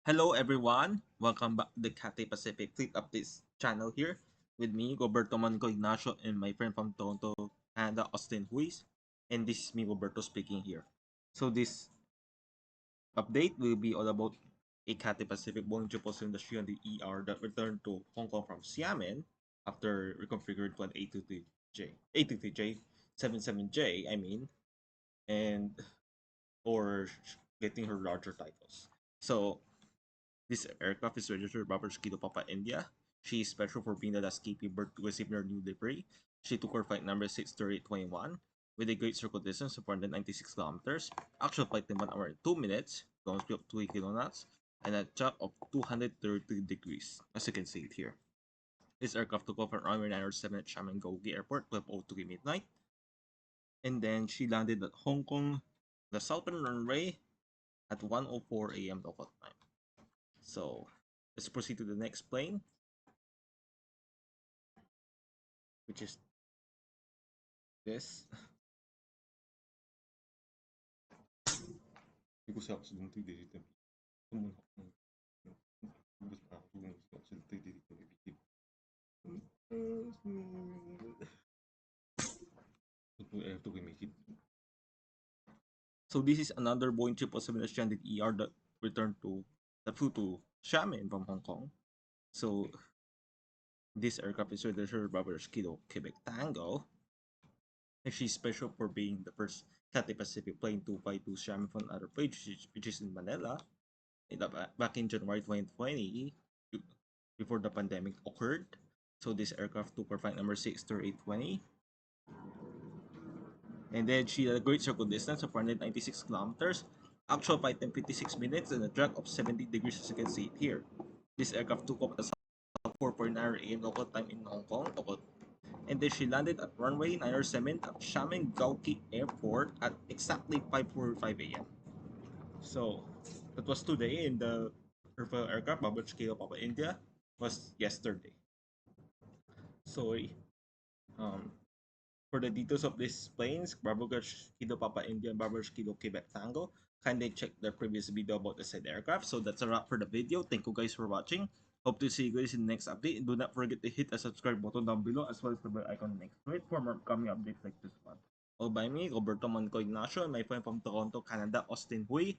Hello everyone, welcome back to the CATHAY Pacific Updates channel here with me, Roberto Manco Ignacio, and my friend from Toronto, Canada, Austin Huis. And this is me, Roberto, speaking here. So this update will be all about a CATHAY Pacific Boeing 777 on the ER that returned to Hong Kong from Xiamen after reconfigured to an A23J, 77J, I mean, and or getting her larger titles. So this aircraft is registered by Kilo Papa India. She is special for being the last KP bird to receive her new livery. She took her flight number 63821 with a great circle distance of 496 kilometers, actual flight time 1 hour and 2 minutes, ground speed of 2 kiloknots, and a chalk of 232 degrees, as you can see it here. This aircraft took off from runway 907 at Xiamen Gogi Airport 12:02 midnight, and then she landed at Hong Kong, the southern runway, at 1:04 a.m. local time. So let's proceed to the next plane, which is this. So this is another Boeing 777 stranded ER that returned to that flew to Xiamen from Hong Kong. So this aircraft is registered by Kilo Quebec Tango. And she's special for being the first Cathay Pacific plane to fly to Xiamen from another place, which is in Manila. Back in January 2020, before the pandemic occurred. So this aircraft took her flight number 63820. And then she had a great circle distance of 496 kilometers, actual flight time 56 minutes, and a drag of 70 degrees as you can see it here. This aircraft took off at 4:09 a.m. local time in Hong Kong, and then she landed at runway 907 at Xiamen Gaoqi Airport at exactly 5:45 a.m. So that was today, and the her aircraft, Bubble Scale Papa India, was yesterday. So um, for the details of these planes, Bravo Kilo Papa India and Bravo Kilo Quebec Tango, kindly check the previous video about the said aircraft. So that's a wrap for the video. Thank you guys for watching. Hope to see you guys in the next update. And do not forget to hit the subscribe button down below as well as the bell icon next to it for more upcoming updates like this one. All by me, Roberto Manco Ignacio, and my friend from Toronto, Canada, Austin Hui.